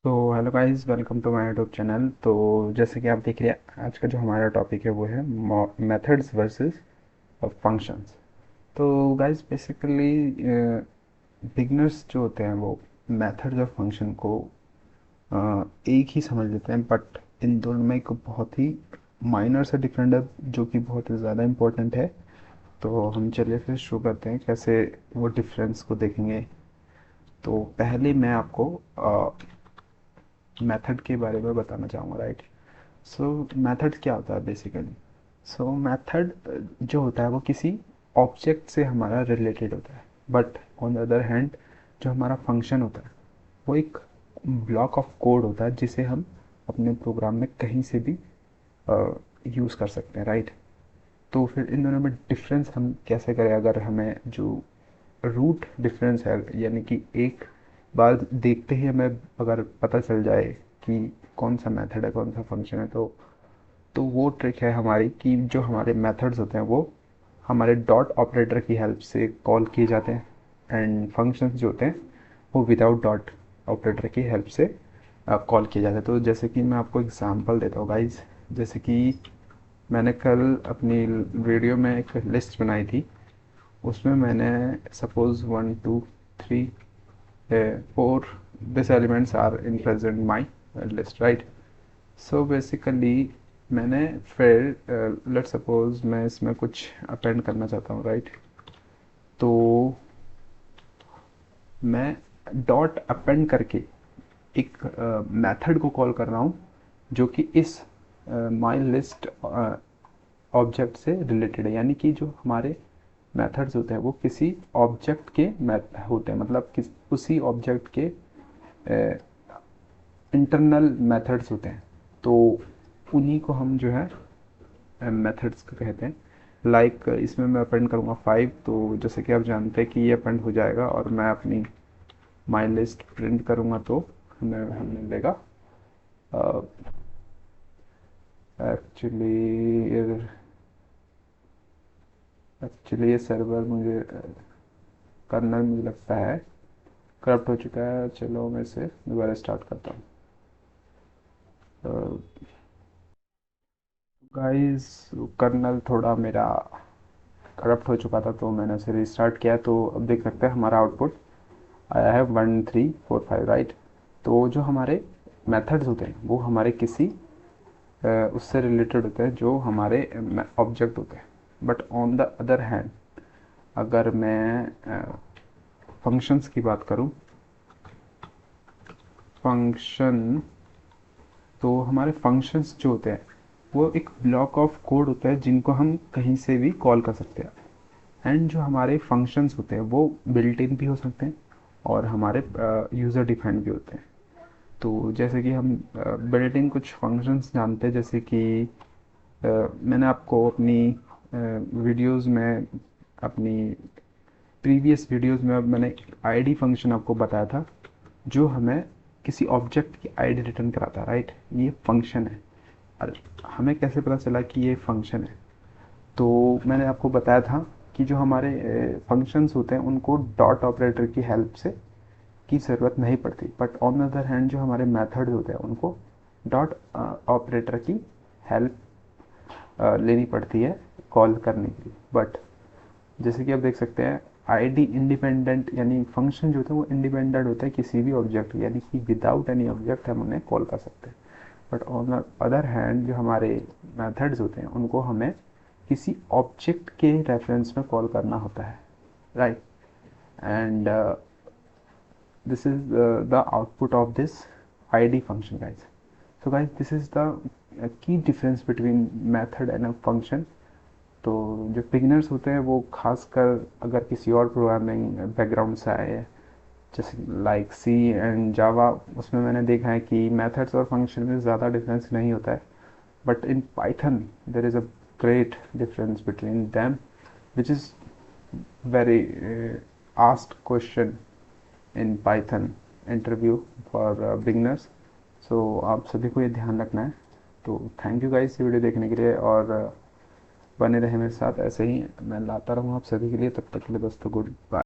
तो hello guys, welcome to my YouTube channel. तो जैसे कि आप देख रहे हैं, आज का जो हमारा टॉपिक है वो है मेथड्स वर्सेस फंक्शंस। तो गाइस बेसिकली बिगनर्स जो होते हैं वो मेथड्स और फंक्शन को एक ही समझ लेते हैं, बट इन दोनों में एक बहुत ही माइनर सा डिफरेंट है जो कि बहुत ज़्यादा इम्पोर्टेंट है। तो हम चलिए फिर शुरू करते हैं कैसे वो डिफरेंस को देखेंगे। तो पहले मैं आपको मेथड के बारे में बताना चाहूँगा, राइट। सो मेथड क्या होता है बेसिकली? सो मेथड जो होता है वो किसी ऑब्जेक्ट से हमारा रिलेटेड होता है, but on the other hand जो हमारा फंक्शन होता है वो एक ब्लॉक ऑफ कोड होता है जिसे हम अपने प्रोग्राम में कहीं से भी यूज़ कर सकते हैं, राइट। तो फिर इन दोनों में डिफरेंस हम कैसे करें? अगर हमें जो रूट डिफरेंस है, यानी कि एक बार देखते ही हमें अगर पता चल जाए कि कौन सा मेथड है कौन सा फंक्शन है, तो वो ट्रिक है हमारी कि जो हमारे मेथड्स होते हैं वो हमारे डॉट ऑपरेटर की हेल्प से कॉल किए जाते हैं, एंड फंक्शंस जो होते हैं वो विदाउट डॉट ऑपरेटर की हेल्प से कॉल किए जाते हैं। तो जैसे कि मैं आपको एग्जांपल देता हूँ गाइस। जैसे कि मैंने कल अपनी वीडियो में एक लिस्ट बनाई थी। उसमें मैंने suppose 1 2 3 4 this elements are in present my list, right. So basically मैंने फिर लेट सपोज मैं इसमें कुछ अपेंड करना चाहता हूँ, राइट। तो मैं डॉट अपेंड करके एक मेथड को कॉल कर रहा हूँ जो कि इस माई लिस्ट ऑब्जेक्ट से रिलेटेड है, यानी कि जो हमारे मेथड्स होते हैं वो किसी ऑब्जेक्ट के होते हैं, मतलब किस उसी ऑब्जेक्ट के इंटरनल मेथड्स होते हैं। तो उन्हीं को हम जो है मेथड्स को कहते हैं। लाइक इसमें मैं अपेंड करूँगा 5, तो जैसे कि आप जानते हैं कि ये अपेंड हो जाएगा और मैं अपनी माई लिस्ट प्रिंट करूँगा तो हमें हमें मिलेगा। एक्चुअली एक्चुअली ये सर्वर मुझे करना मुझे लगता है करप्ट हो चुका है। चलो मैं इसे दोबारा स्टार्ट करता हूँ। गाइस कर्नल थोड़ा मेरा करप्ट हो चुका था तो मैंने उसे रिस्टार्ट किया, तो अब देख सकते हैं हमारा आउटपुट आया है 1345, राइट। तो जो हमारे मेथड्स होते हैं वो हमारे किसी उससे रिलेटेड होते हैं जो हमारे ऑब्जेक्ट होते हैं। But on the other hand अगर मैं फंक्शंस की बात करूं, फंक्शन, तो हमारे फंक्शंस जो होते हैं वो एक ब्लॉक ऑफ कोड होता है जिनको हम कहीं से भी कॉल कर सकते हैं। एंड जो हमारे फंक्शंस होते हैं वो बिल्ट इन भी हो सकते हैं और हमारे यूज़र डिफाइंड भी होते हैं। तो जैसे कि हम बिल्ट इन कुछ फंक्शंस जानते हैं, जैसे कि मैंने आपको अपनी वीडियोस में, अपनी प्रीवियस वीडियोस में मैंने आईडी फंक्शन आपको बताया था जो हमें किसी ऑब्जेक्ट की आईडी रिटर्न कराता है, राइट। ये फंक्शन है। और हमें कैसे पता चला कि ये फंक्शन है? तो मैंने आपको बताया था कि जो हमारे फंक्शंस होते हैं उनको डॉट ऑपरेटर की हेल्प से की ज़रूरत नहीं पड़ती, but on the other hand जो हमारे मेथड होते हैं उनको डॉट ऑपरेटर की हेल्प लेनी पड़ती है कॉल करने के लिए। बट जैसे कि आप देख सकते हैं आईडी इंडिपेंडेंट, यानी फंक्शन जो होता है वो इंडिपेंडेंट होता है किसी भी ऑब्जेक्ट, यानी कि विदाउट एनी ऑब्जेक्ट हम उन्हें कॉल कर सकते हैं। But on the other hand जो हमारे मेथड्स होते हैं उनको हमें किसी ऑब्जेक्ट के रेफरेंस में कॉल करना होता है, right. And this is the output of this id function, guys. So guys, this is the key difference between method and a function. तो जो बिगिनर्स होते हैं वो खासकर अगर किसी और प्रोग्रामिंग बैकग्राउंड से आए हैं, जैसे लाइक सी एंड जावा, उसमें मैंने देखा है कि मेथड्स और फंक्शन में ज़्यादा डिफरेंस नहीं होता है। But in Python there is a great difference between them, which is very asked question in Python interview for beginners. So आप सभी को ये ध्यान रखना है। तो थैंक यू गाइस ये वीडियो देखने के लिए, और बने रहे मेरे साथ ऐसे ही, मैं लाता रहूँ आप सभी के लिए। तब तक के लिए दोस्तों गुड बाय।